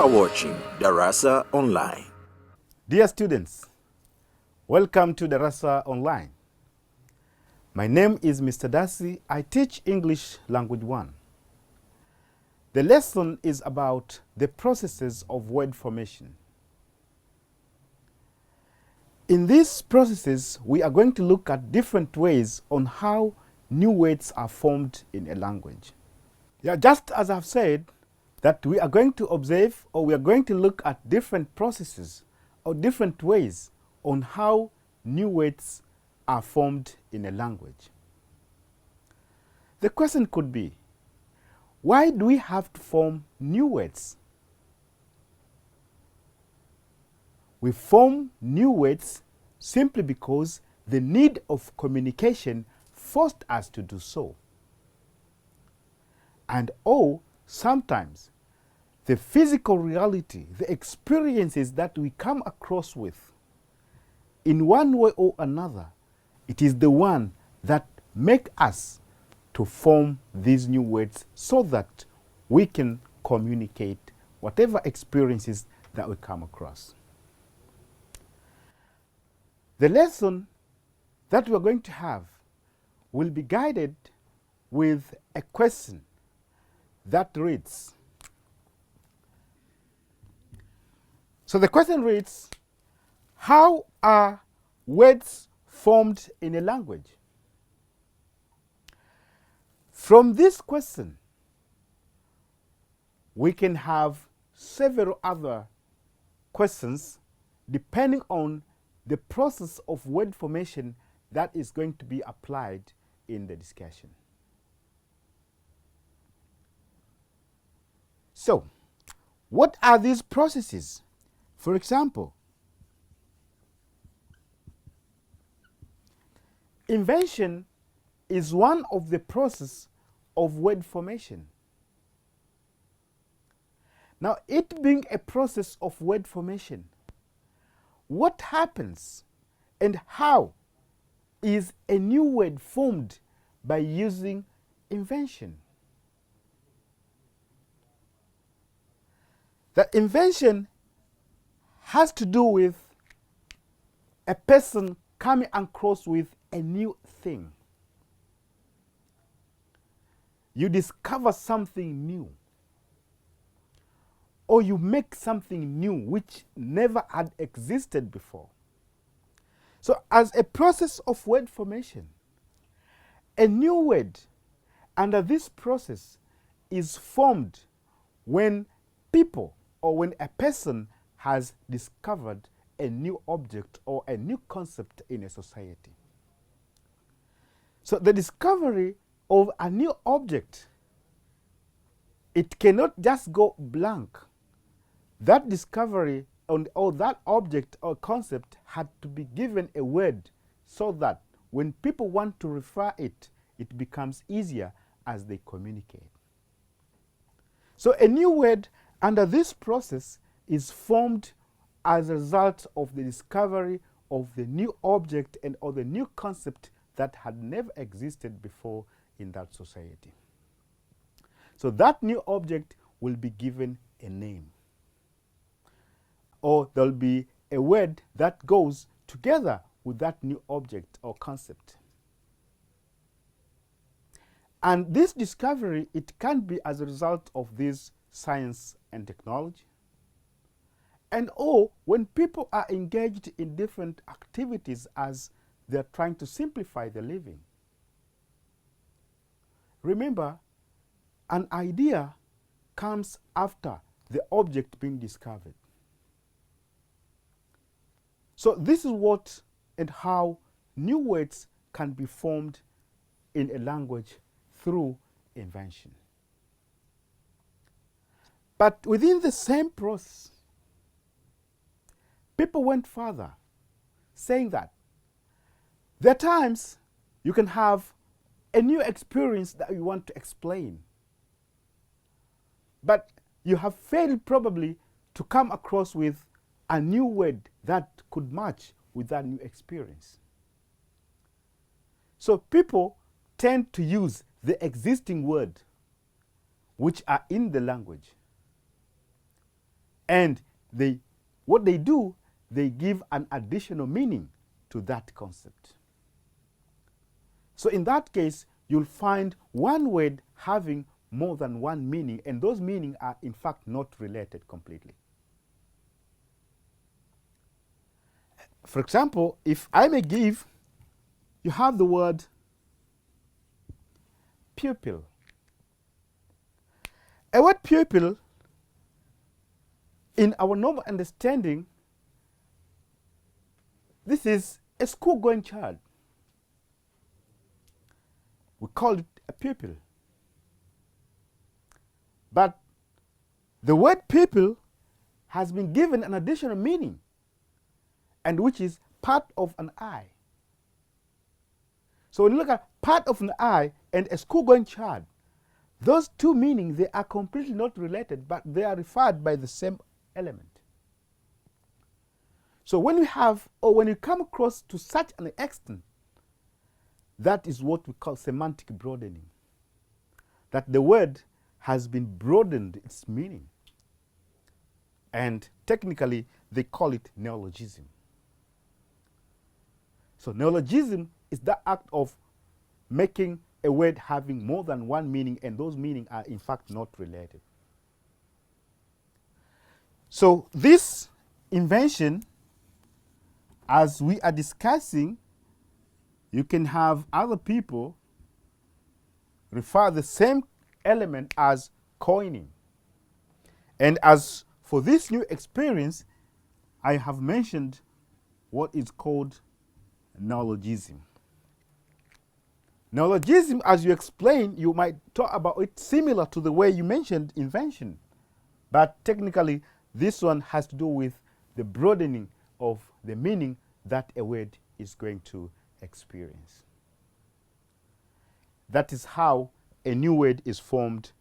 are watching Darasa Online. Dear students, welcome to Darasa Online. My name is Mr. Darcy. I teach English Language 1. The lesson is about the processes of word formation. In these processes, we are going to look at different ways on how new words are formed in a language. Yeah, just as I've said, that we are going to observe or we are going to look at different processes or different ways on how new words are formed in a language. The question could be, why do we have to form new words? We form new words simply because the need of communication forced us to do so. And sometimes the physical reality, the experiences that we come across with, in one way or another, it is the one that make us to form these new words so that we can communicate whatever experiences that we come across. The lesson that we're going to have will be guided with a question that reads. So the question reads, how are words formed in a language? From this question, we can have several other questions depending on the process of word formation that is going to be applied in the discussion. So, what are these processes? For example, invention is one of the processes of word formation. Now, it being a process of word formation, what happens and how is a new word formed by using invention? The invention has to do with a person coming across with a new thing. You discover something new, or you make something new which never had existed before. So as a process of word formation, a new word under this process is formed when people or when a person has discovered a new object or a new concept in a society. So the discovery of a new object, it cannot just go blank. That discovery or that object or concept had to be given a word so that when people want to refer it, it becomes easier as they communicate. So a new word under this process is formed as a result of the discovery of the new object and or the new concept that had never existed before in that society. So that new object will be given a name, or there'll be a word that goes together with that new object or concept. And this discovery, it can be as a result of this science and technology, and when people are engaged in different activities as they're trying to simplify their living. Remember, an idea comes after the object being discovered. So this is what and how new words can be formed in a language through invention. But within the same process, people went further, saying that there are times you can have a new experience that you want to explain, but you have failed probably to come across with a new word that could match with that new experience. So people tend to use the existing word which are in the language. And what they do, they give an additional meaning to that concept. So in that case, you'll find one word having more than one meaning, and those meanings are in fact not related completely. For example, if I may give, you have the word pupil. A word pupil, in our normal understanding, this is a school-going child. We call it a pupil. But the word pupil has been given an additional meaning, and which is part of an eye. So when you look at part of an eye and a school-going child, those two meanings, they are completely not related, but they are referred by the same element. So when we have, or when you come across to such an extent, that is what we call semantic broadening. That the word has been broadened its meaning. And technically, they call it neologism. So neologism is the act of making a word having more than one meaning, and those meanings are in fact not related. So this invention, as we are discussing, you can have other people refer the same element as coining. And as for this new experience, I have mentioned what is called neologism. Neologism, as you explain, you might talk about it similar to the way you mentioned invention. But technically, this one has to do with the broadening of the meaning that a word is going to experience. That is how a new word is formed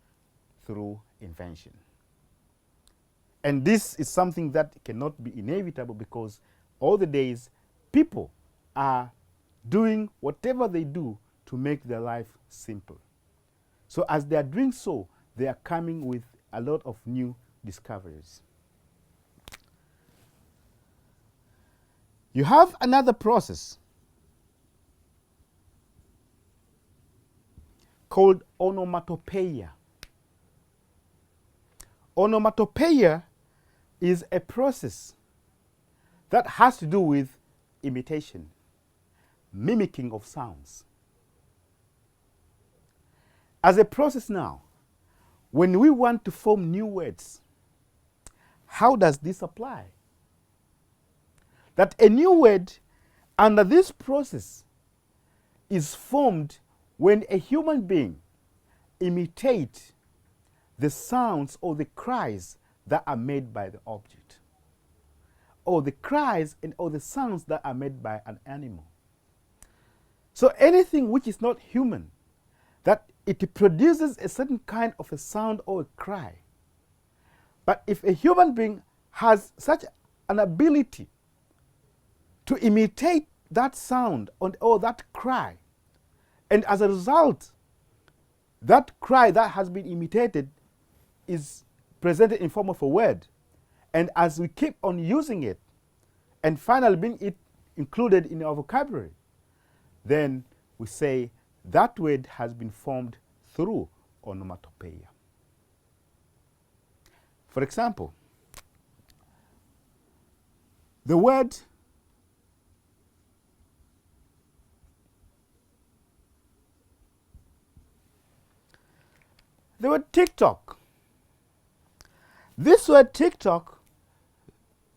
through invention. And this is something that cannot be inevitable, because all the days people are doing whatever they do to make their life simple. So as they are doing so, they are coming with a lot of new discoveries. You have another process called onomatopoeia. Onomatopoeia is a process that has to do with imitation, mimicking of sounds. As a process now, when we want to form new words, how does this apply? That a new word under this process is formed when a human being imitates the sounds or the cries that are made by the object, or the cries or the sounds that are made by an animal. So anything which is not human, that it produces a certain kind of a sound or a cry. But if a human being has such an ability to imitate that sound or that cry, and as a result, that cry that has been imitated is presented in form of a word, and as we keep on using it, and finally being it included in our vocabulary, then we say that word has been formed through onomatopoeia. For example, the word TikTok. This word TikTok,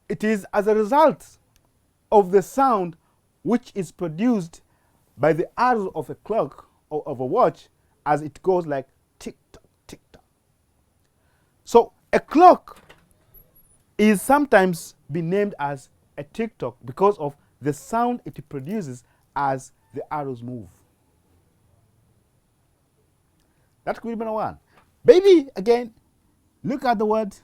it is as a result of the sound which is produced by the arrow of a clock or of a watch as it goes like tick-tock, tick-tock. So a clock is sometimes been named as a tick-tock because of the sound it produces as the arrows move. That could be number one. Baby, again, look at the word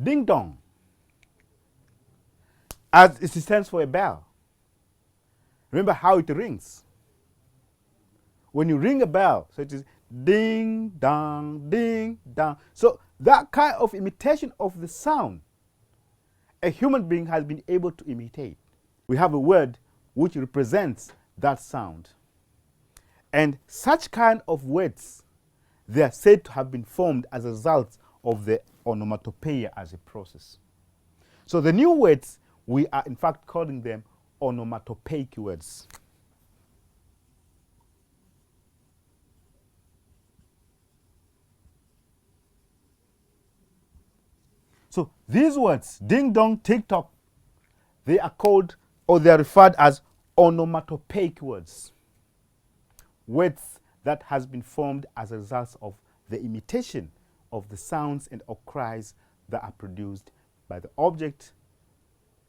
ding dong, as it stands for a bell. Remember how it rings. when you ring a bell. So it is ding, dong, ding, dong. So that kind of imitation of the sound a human being has been able to imitate. We have a word which represents that sound. And such kind of words, they are said to have been formed as a result of the onomatopoeia as a process. So the new words, we are in fact calling them onomatopoeic words. So these words, ding dong, tick tock, they are called, or they are referred as onomatopoeic words. Words that has been formed as a result of the imitation of the sounds and or cries that are produced by the object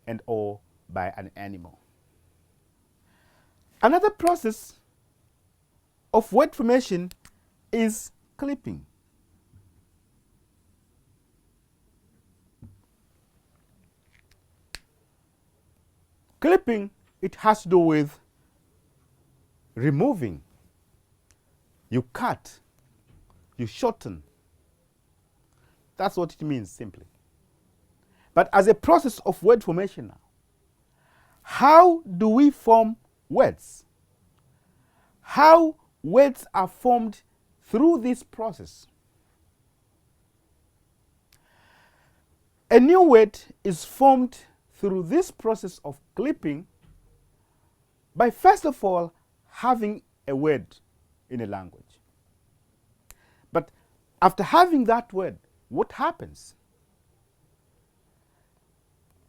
and or by an animal. Another process of word formation is clipping. Clipping, it has to do with removing. You cut, you shorten. That's what it means simply. But as a process of word formation now, how do we form words? How words are formed through this process? A new word is formed through this process of clipping by first of all having a word in a language. But after having that word, what happens?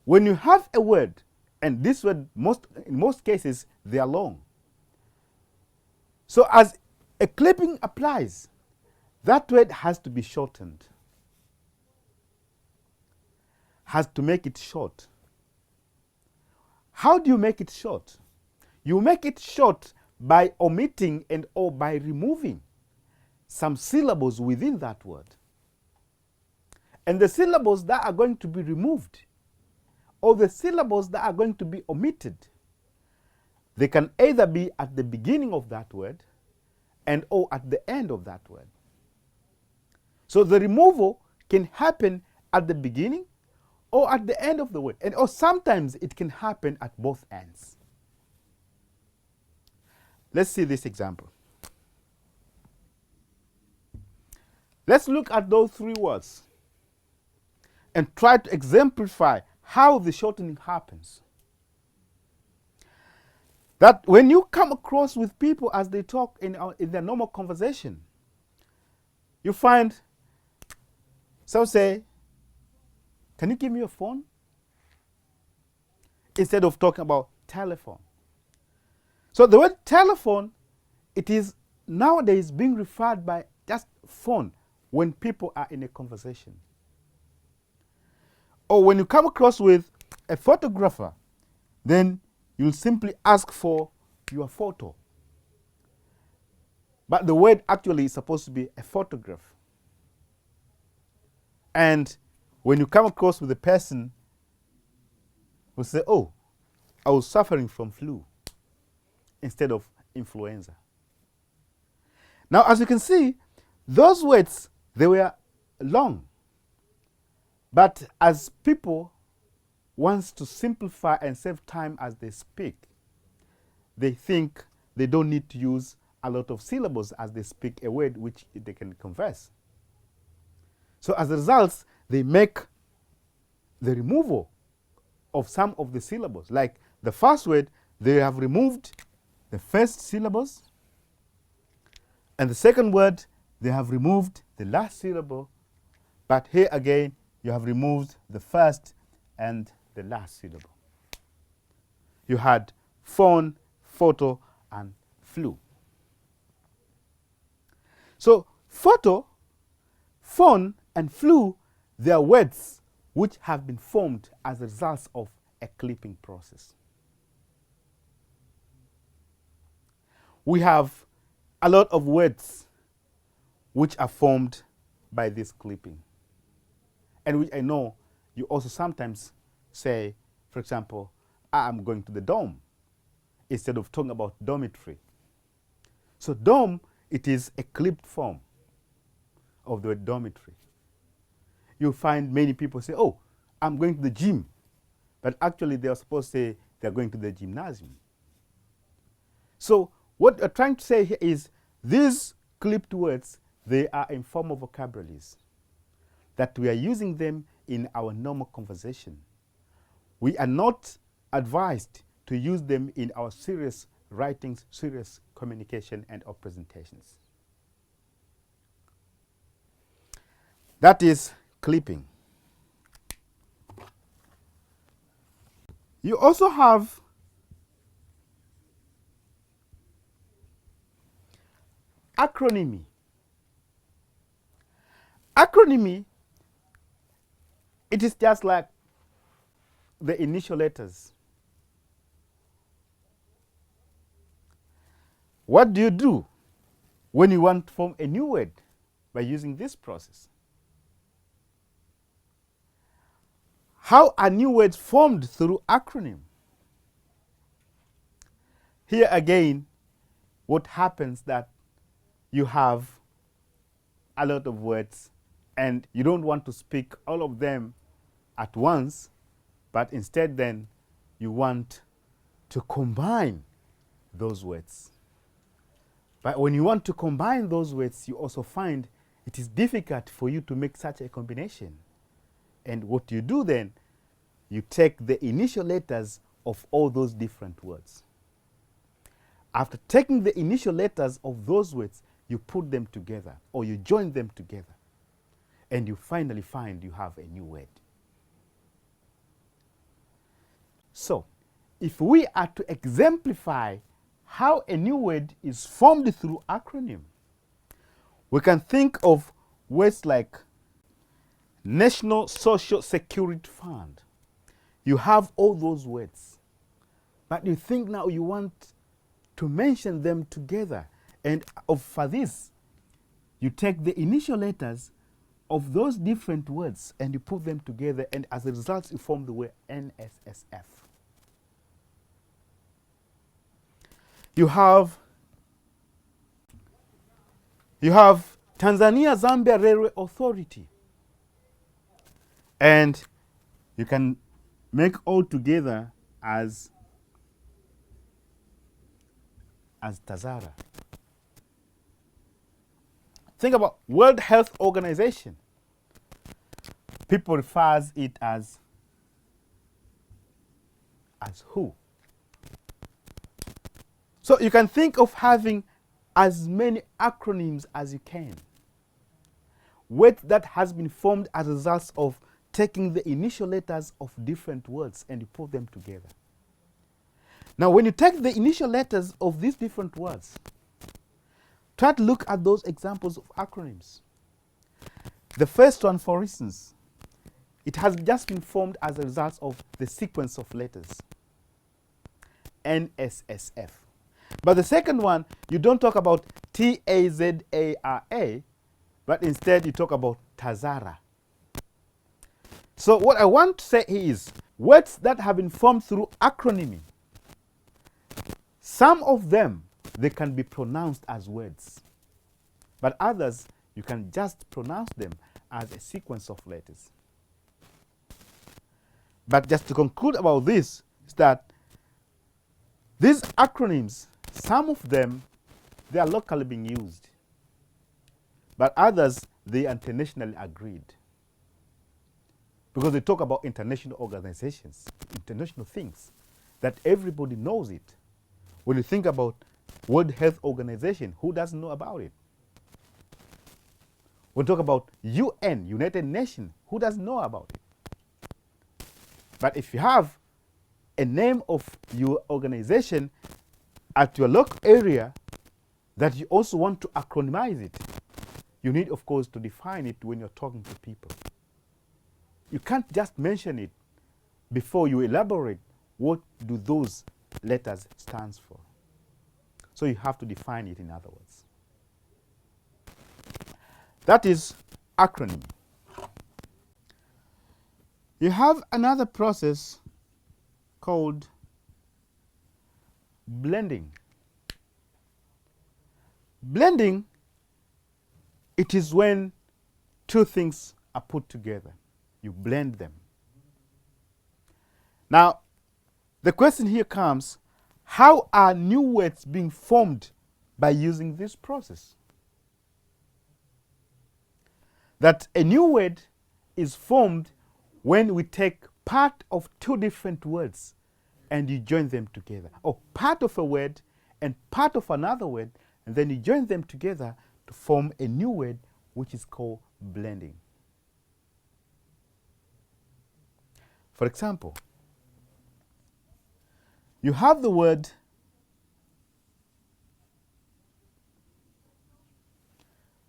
When you have a word, and this word, in most cases, they are long. So as a clipping applies, that word has to be shortened, has to make it short. How do you make it short? You make it short by omitting and or by removing some syllables within that word. And the syllables that are going to be removed, or the syllables that are going to be omitted, they can either be at the beginning of that word and or at the end of that word. So the removal can happen at the beginning or at the end of the word, and or sometimes it can happen at both ends. Let's see this example. Let's look at those three words and try to exemplify how the shortening happens. That when you come across with people as they talk in their normal conversation, you find some say, "Can you give me your phone?" Instead of talking about telephone. So the word telephone, it is nowadays being referred by just phone when people are in a conversation. Or when you come across with a photographer, then you'll simply ask for your photo. But the word actually is supposed to be a photograph. And when you come across with a person who say, "Oh, I was suffering from flu," instead of influenza. Now, as you can see, those words, they were long. But as people want to simplify and save time as they speak, they think they don't need to use a lot of syllables as they speak a word which they can converse. So as a result, they make the removal of some of the syllables. Like the first word, they have removed the first syllables. And the second word, they have removed the last syllable. But here again, you have removed the first and the last syllable. You had phone, photo, and flu. So photo, phone, and flu, they are words which have been formed as a result of a clipping process. We have a lot of words which are formed by this clipping, and which I know you also sometimes say, for example, "I'm going to the dorm," instead of talking about dormitory. So dorm, it is a clipped form of the word dormitory. You find many people say, oh, I'm going to the gym. But actually they are supposed to say they're going to the gymnasium. So what we're trying to say here is these clipped words, they are informal vocabularies, that we are using them in our normal conversation. We are not advised to use them in our serious writings, serious communication, and or presentations. That is clipping. You also have acronymy. Acronymy, it is just like the initial letters. What do you do when you want to form a new word by using this process? How are new words formed through acronym? Here again, what happens that you have a lot of words and you don't want to speak all of them at once, but instead then you want to combine those words. But when you want to combine those words, you also find it is difficult for you to make such a combination. And what you do then, you take the initial letters of all those different words. After taking the initial letters of those words, you put them together or you join them together. And you finally find you have a new word. So, if we are to exemplify how a new word is formed through acronym, we can think of words like National Social Security Fund. You have all those words, but you think now you want to mention them together. And for this, you take the initial letters of those different words and you put them together, and as a result, you form the word NSSF. You have Tanzania Zambia Railway Authority. And you can make all together as Tazara. Think about World Health Organization. People refers it as WHO. So you can think of having as many acronyms as you can. Words that has been formed as a result of taking the initial letters of different words and you put them together. Now, when you take the initial letters of these different words, try to look at those examples of acronyms. The first one, for instance, it has just been formed as a result of the sequence of letters, NSSF. But the second one, you don't talk about Tazara, but instead you talk about Tazara. So what I want to say is, words that have been formed through acronymy, some of them, they can be pronounced as words. But others, you can just pronounce them as a sequence of letters. But just to conclude about this, is that these acronyms, some of them, they are locally being used. But others, they are internationally agreed. Because they talk about international organizations, international things, that everybody knows it. When you think about World Health Organization, who doesn't know about it? When you talk about UN, United Nations, who doesn't know about it? But if you have a name of your organization at your local area that you also want to acronymize it, you need, of course, to define it when you're talking to people. You can't just mention it before you elaborate what do those letters stand for. So you have to define it, in other words. That is acronym. You have another process called blending. Blending, it is when two things are put together. You blend them. Now, the question here comes, how are new words being formed by using this process? That a new word is formed when we take part of two different words and you join them together. Or part of a word and part of another word, and then you join them together to form a new word, which is called blending. For example, you have the word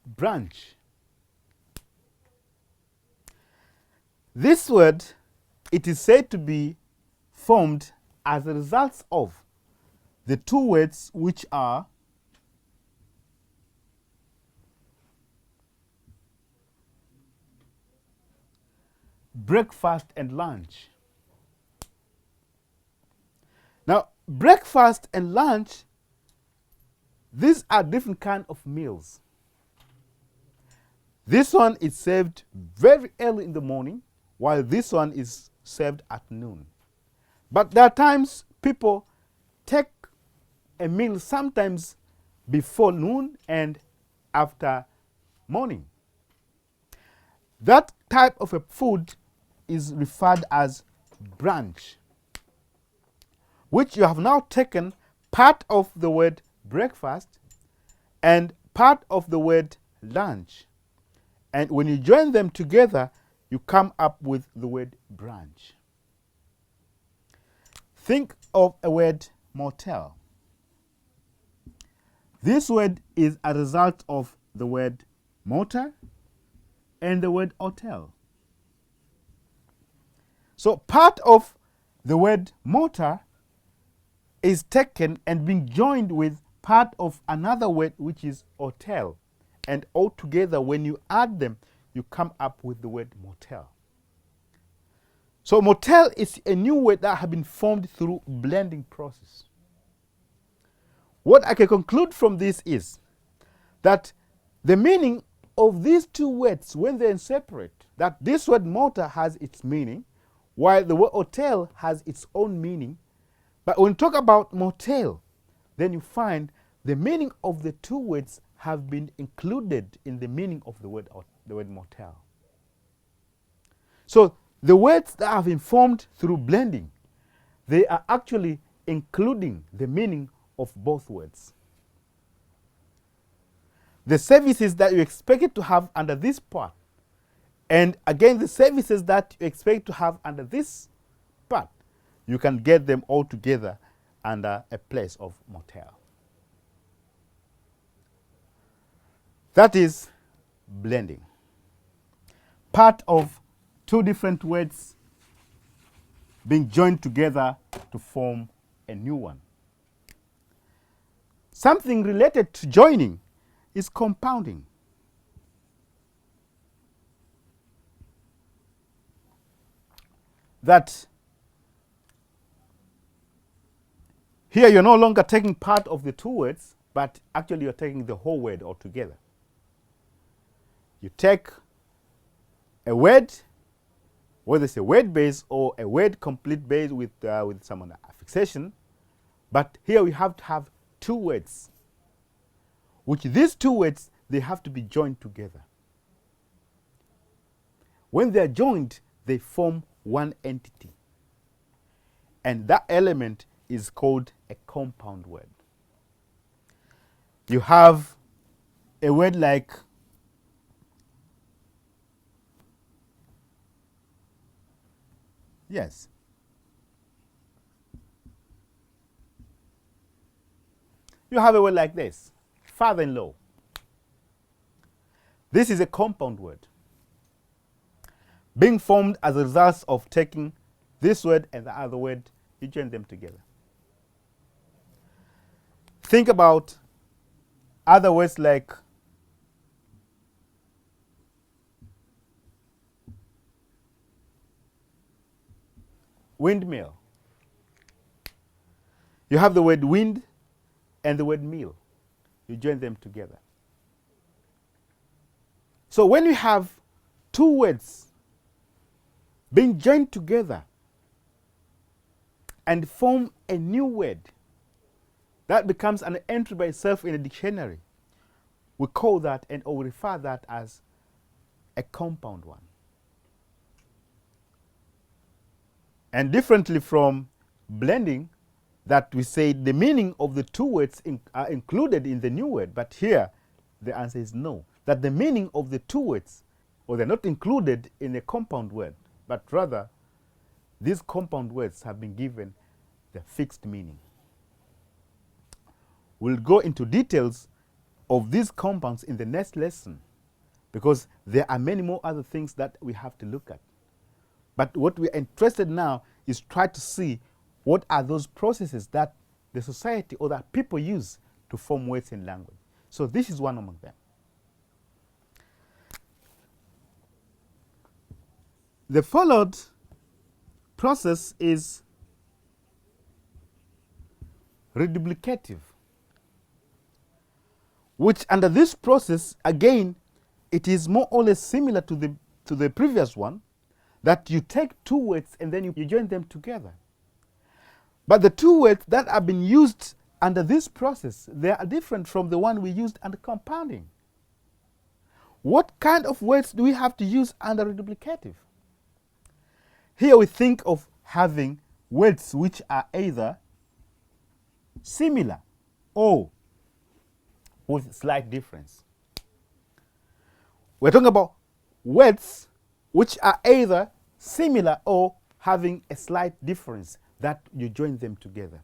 branch. This word, it is said to be formed as a result of the two words which are breakfast and lunch. Now, breakfast and lunch, these are different kinds of meals. This one is served very early in the morning, while this one is served at noon. But there are times people take a meal sometimes before noon and after morning. That type of a food is referred as brunch, which you have now taken part of the word breakfast and part of the word lunch. And when you join them together, you come up with the word brunch. Think of a word motel. This word is a result of the word motor and the word hotel. So part of the word motor is taken and being joined with part of another word which is hotel. And altogether, when you add them, you come up with the word motel. So motel is a new word that has been formed through blending process. What I can conclude from this is that the meaning of these two words, when they're separate, that this word motor has its meaning, while the word hotel has its own meaning. But when you talk about motel, then you find the meaning of the two words have been included in the meaning of the word motel. So the words that have been formed through blending, they are actually including the meaning of both words. The services that you expected to have under this part, and again the services that you expect to have under this part, you can get them all together under a place of motel. That is blending. Part of two different words being joined together to form a new one. Something related to joining is compounding. That here you're no longer taking part of the two words, but actually you're taking the whole word altogether. You take a word, whether it's a word base or a word complete base with some affixation, but here we have to have two words, which these two words, they have to be joined together. When they are joined, they form one entity. And that element is called a compound word. You have a word like yes. You have a word like this, father-in-law. This is a compound word being formed as a result of taking this word and the other word, you join them together. Think about other words like windmill. You have the word wind and the word mill. you join them together. So when you have two words being joined together and form a new word, that becomes an entry by itself in a dictionary. We call that, or we refer that as a compound one. And differently from blending, that we say the meaning of the two words are included in the new word, but here the answer is no. That the meaning of the two words, or they're not included in a compound word, but rather these compound words have been given the fixed meaning. We'll go into details of these compounds in the next lesson, because there are many more other things that we have to look at. But what we're interested now is try to see what are those processes that the society or that people use to form words in language. So this is one among them. The followed process is reduplicative, which under this process, again, it is more or less similar to the previous one, that you take two words and then you join them together. But the two words that have been used under this process, they are different from the one we used under compounding. What kind of words do we have to use under reduplicative? Here we think of having words which are either similar or with slight difference. We're talking about words which are either similar or having a slight difference, that you join them together.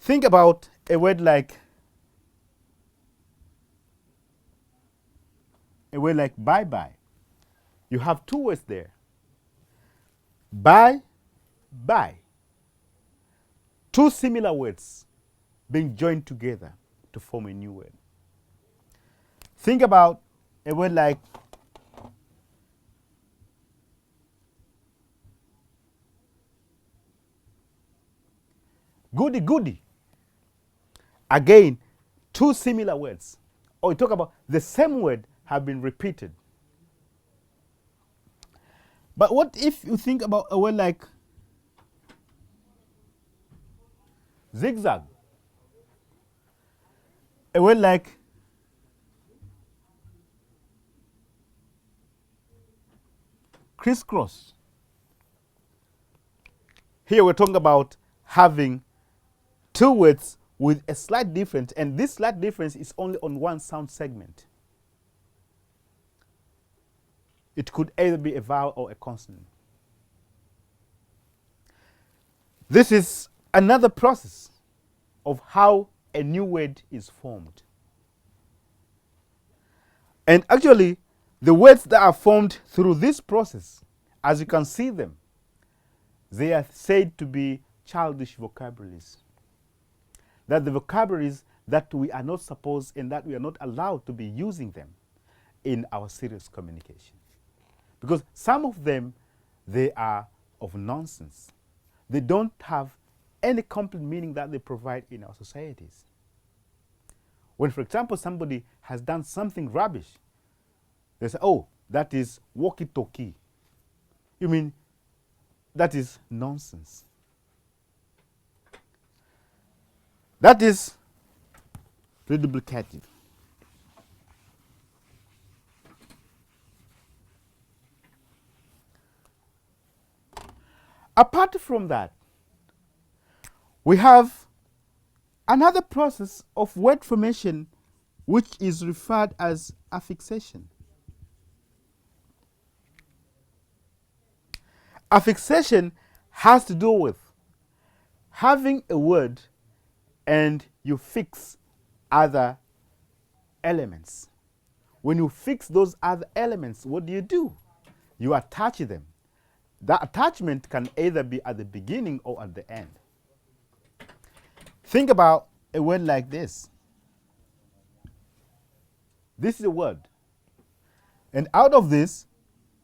Think about a word like bye-bye. You have two words there. Bye-bye. Two similar words being joined together to form a new word. Think about a word like goody goody. Again, two similar words. Or you talk about the same word have been repeated. But what if you think about a word like zigzag? A word like crisscross. Here we're talking about having two words with a slight difference, and this slight difference is only on one sound segment. It could either be a vowel or a consonant. This is another process of how a new word is formed. And actually, the words that are formed through this process, as you can see them, they are said to be childish vocabularies. That the vocabularies that we are not supposed and that we are not allowed to be using them in our serious communication. Because some of them, they are of nonsense. They don't have any complete meaning that they provide in our societies. When, for example, somebody has done something rubbish, they say, oh, that is walkie-talkie. You mean, that is nonsense. That is reduplicative. Apart from that, we have another process of word formation which is referred as affixation. Affixation has to do with having a word and you fix other elements. When you fix those other elements, what do? You attach them. That attachment can either be at the beginning or at the end. Think about a word like this. This is a word. And out of this,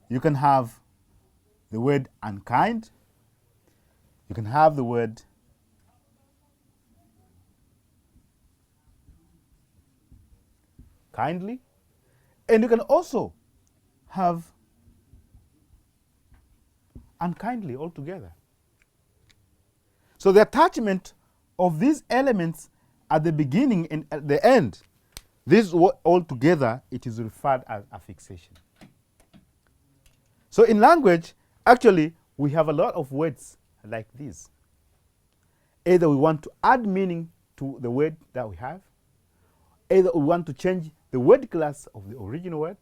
you can have the word unkind. You can have the word kindly, and you can also have unkindly altogether. So the attachment of these elements at the beginning and at the end, this altogether, it is referred as affixation. So in language, actually, we have a lot of words like this. Either we want to add meaning to the word that we have, either we want to change the word class of the original word,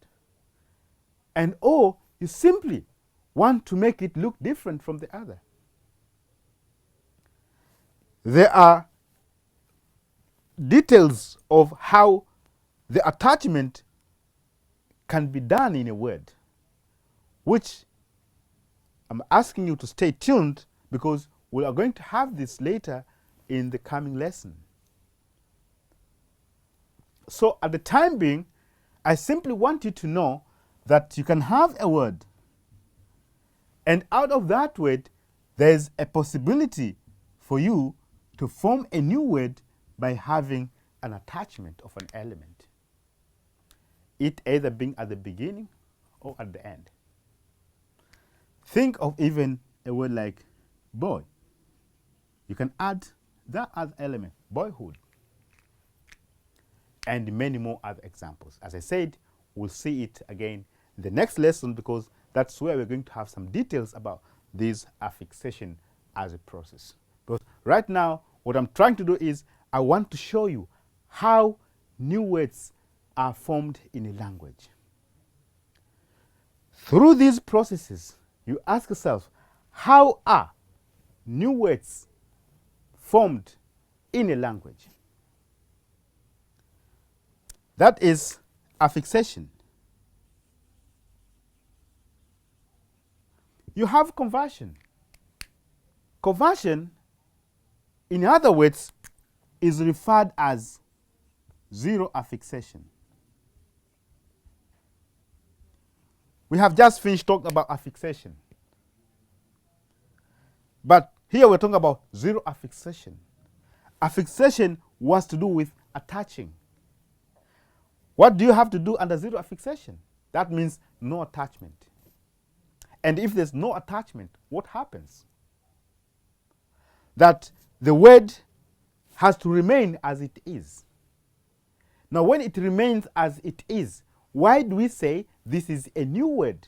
and or you simply want to make it look different from the other. There are details of how the attachment can be done in a word, which I'm asking you to stay tuned because we are going to have this later in the coming lesson. So at the time being, I simply want you to know that you can have a word, and out of that word, there's a possibility for you to form a new word by having an attachment of an element, it either being at the beginning or at the end. Think of even a word like boy. You can add that as element, boyhood, and many more other examples. As I said, we'll see it again in the next lesson because that's where we're going to have some details about this affixation as a process. Because right now, what I'm trying to do is I want to show you how new words are formed in a language. Through these processes, you ask yourself, how are new words formed in a language? That is affixation. You have conversion. Conversion, in other words, is referred as zero affixation. We have just finished talking about affixation. But here we're talking about zero affixation. Affixation was to do with attaching. What do you have to do under zero affixation? That means no attachment. And if there's no attachment, what happens? That the word has to remain as it is. Now, when it remains as it is, why do we say this is a new word?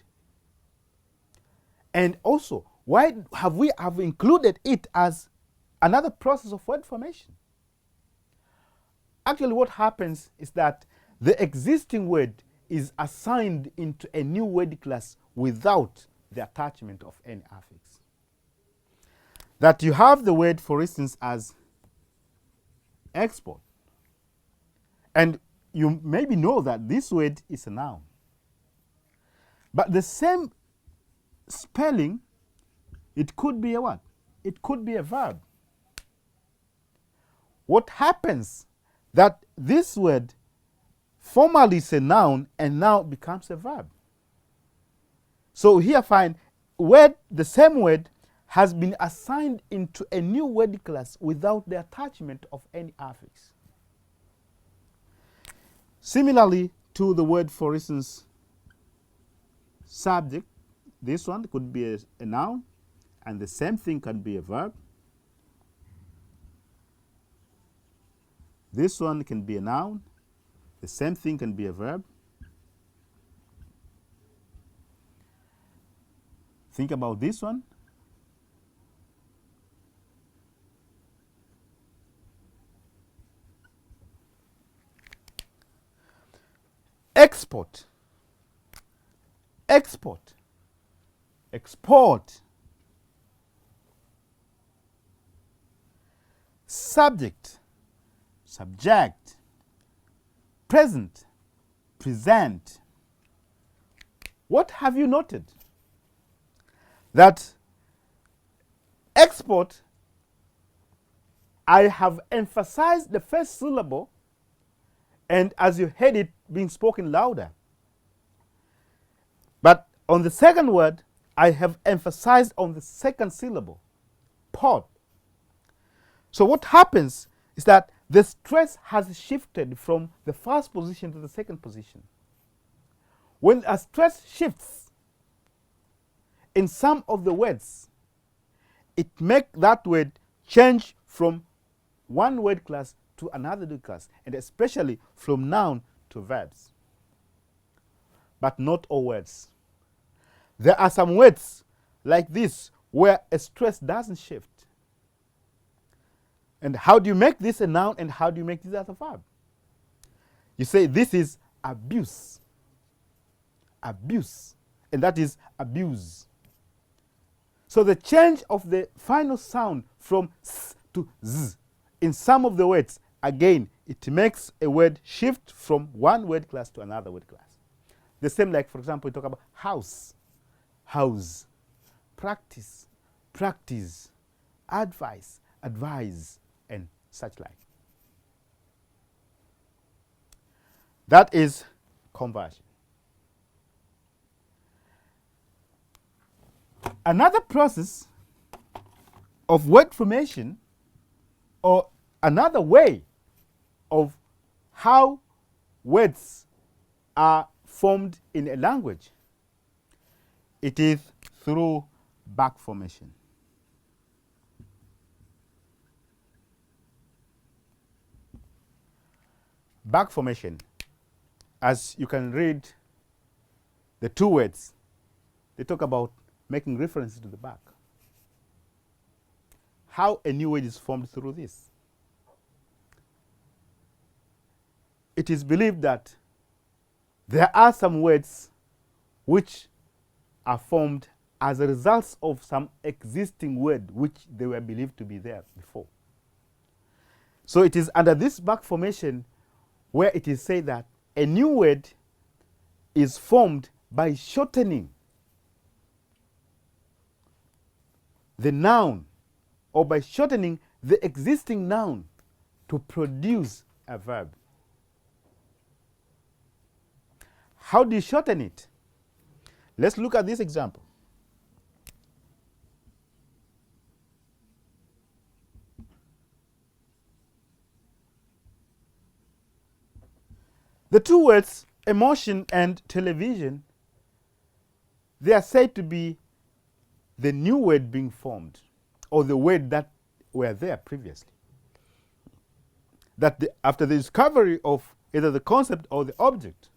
And also, why have we included it as another process of word formation? Actually, what happens is that the existing word is assigned into a new word class without the attachment of any affix. That you have the word, for instance, as export. And you maybe know that this word is a noun. But the same spelling, it could be a what? It could be a verb. What happens that this word formerly is a noun and now becomes a verb. So here find word, the same word has been assigned into a new word class without the attachment of any affix. Similarly to the word, for instance, subject, this one could be a noun, and the same thing can be a verb. This one can be a noun, the same thing can be a verb. Think about this one. Export, export, export. Subject, subject. Present, present. What have you noted? That export, I have emphasized the first syllable, and as you heard it being spoken louder. But on the second word, I have emphasized on the second syllable, port. So what happens is that the stress has shifted from the first position to the second position. When a stress shifts in some of the words, it makes that word change from one word class to another word class, and especially from noun to verbs. But not all words. There are some words like this where a stress doesn't shift. And how do you make this a noun and how do you make this as a verb? You say this is abuse. Abuse. And that is abuse. So the change of the final sound from s to z in some of the words, again, it makes a word shift from one word class to another word class. The same, like, for example, we talk about house, house, practice, practice, advice, advise, and such like. That is conversion. Another process of word formation, or another way of how words are formed in a language, it is through back formation. Back formation, as you can read the two words, they talk about making references to the back. How a new word is formed through this. It is believed that there are some words which are formed as a result of some existing word which they were believed to be there before. So it is under this back formation where it is said that a new word is formed by shortening the noun, or by shortening the existing noun to produce a verb. How do you shorten it? Let's look at this example. The two words emotion and television, they are said to be the new word being formed, or the word that were there previously. That after the discovery of either the concept or the object,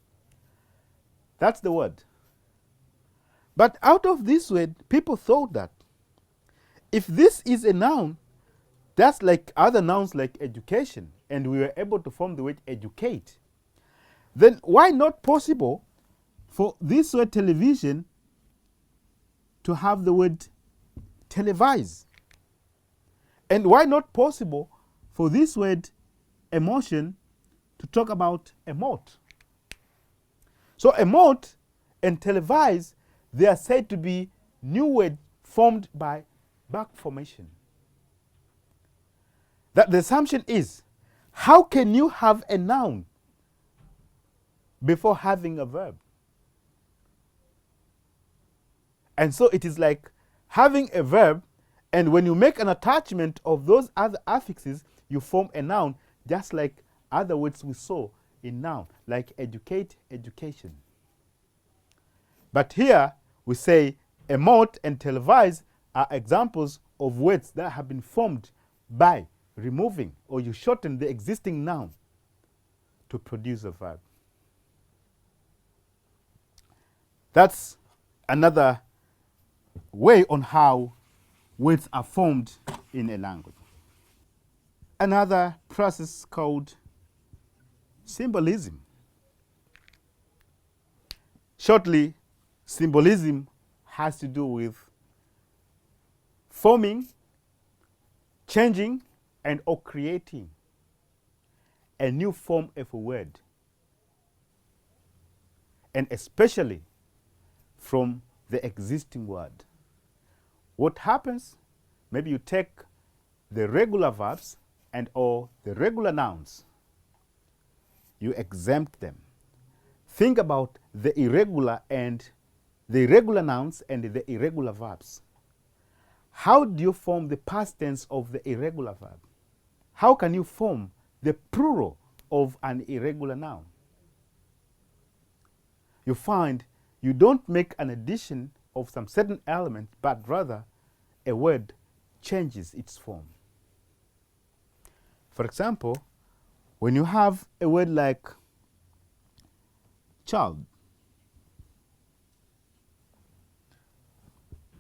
that's the word. But out of this word, people thought that if this is a noun, that's like other nouns like education, and we were able to form the word educate, then why not possible for this word television to have the word televise? And why not possible for this word emotion to talk about emote? So emote and televise, they are said to be new words formed by back formation. That the assumption is, how can you have a noun before having a verb? And so it is like having a verb, and when you make an attachment of those other affixes, you form a noun, just like other words we saw in noun, like educate, education. But here we say emote and televise are examples of words that have been formed by removing, or you shorten the existing noun to produce a verb. That's another way on how words are formed in a language. Another process called symbolism. Shortly, symbolism has to do with forming, changing, and or creating a new form of a word, and especially from the existing word. What happens? Maybe you take the regular verbs and or the regular nouns, you exempt them. Think about the irregular nouns and the irregular verbs. How do you form the past tense of the irregular verb? How can you form the plural of an irregular noun. You find you don't make an addition of some certain element, but rather a word changes its form. For example, when you have a word like child,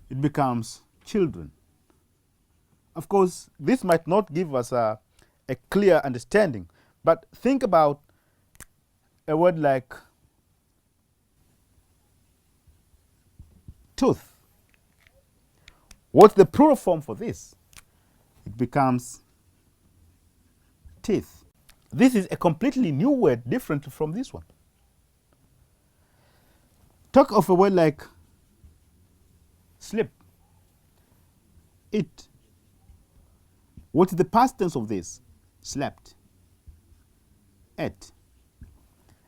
it becomes children. Of course, this might not give us a clear understanding, but think about a word like tooth. What's the plural form for this? It becomes teeth. This is a completely new word, different from this one. Talk of a word like sleep. It. What's the past tense of this? Slept, ate,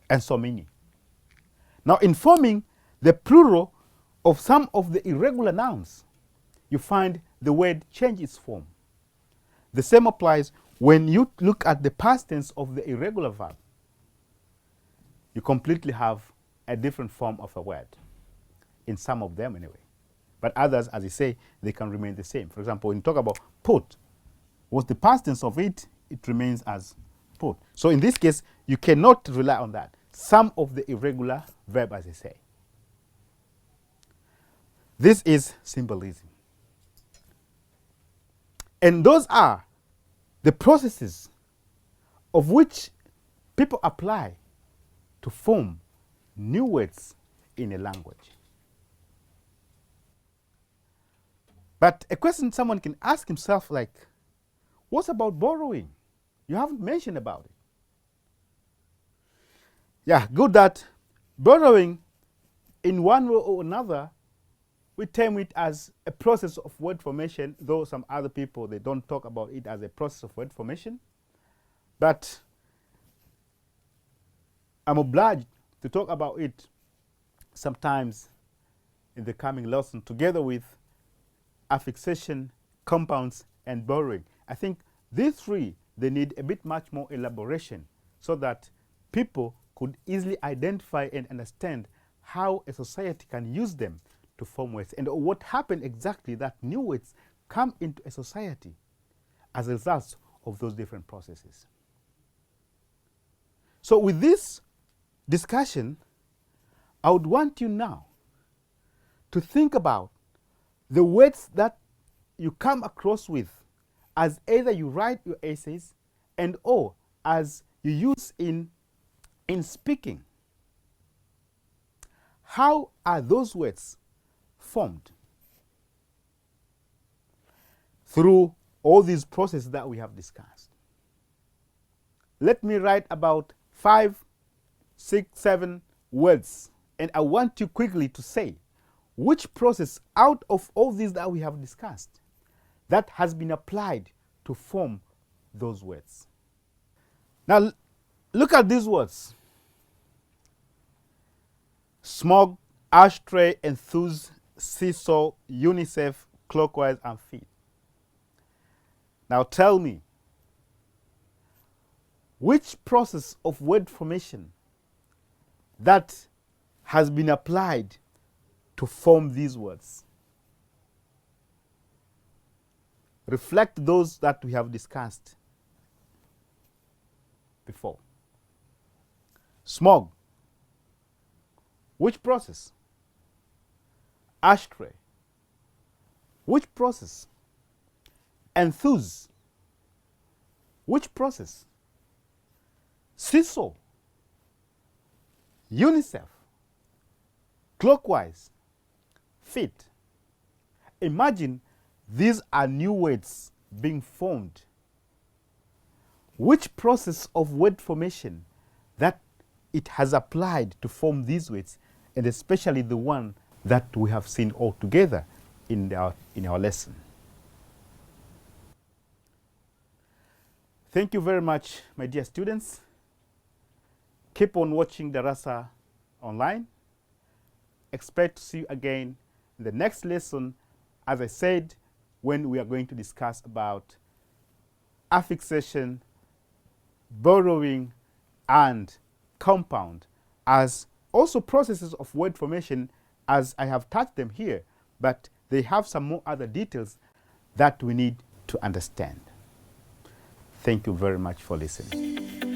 and so many. Now, in forming the plural of some of the irregular nouns, you find the word change its form. The same applies when you look at the past tense of the irregular verb. You completely have a different form of a word, in some of them anyway. But others, as I say, they can remain the same. For example, when you talk about put, what's the past tense of it? It remains as put. So in this case, you cannot rely on that. Some of the irregular verb, as I say. This is symbolism. And those are the processes of which people apply to form new words in a language. But a question someone can ask himself, like, what about borrowing? You haven't mentioned about it. Yeah, good that borrowing, in one way or another, we term it as a process of word formation, though some other people, they don't talk about it as a process of word formation. But I'm obliged to talk about it sometimes in the coming lesson, together with affixation, compounds, and borrowing. I think these three, they need a bit much more elaboration so that people could easily identify and understand how a society can use them to form words, and what happened exactly that new words come into a society as a result of those different processes. So with this discussion, I would want you now to think about the words that you come across with as either you write your essays and or as you use in speaking. How are those words formed? Through all these processes that we have discussed. Let me write about 5, 6, 7 words, and I want you quickly to say which process out of all these that we have discussed that has been applied to form those words. Now, look at these words: smog, ashtray, enthuse, seesaw, UNICEF, clockwise, and feet. Now tell me, which process of word formation that has been applied to form these words? Reflect those that we have discussed before. Smog. Which process? Ashtray. Which process? Enthuse. Which process? Seesaw. UNICEF. Clockwise. Fit. Imagine these are new words being formed. Which process of word formation that it has applied to form these words, and especially the one that we have seen all together in our lesson. Thank you very much, my dear students. Keep on watching Darasa online. Expect to see you again in the next lesson, as I said, when we are going to discuss about affixation, borrowing, and compound as also processes of word formation, as I have touched them here, but they have some more other details that we need to understand. Thank you very much for listening.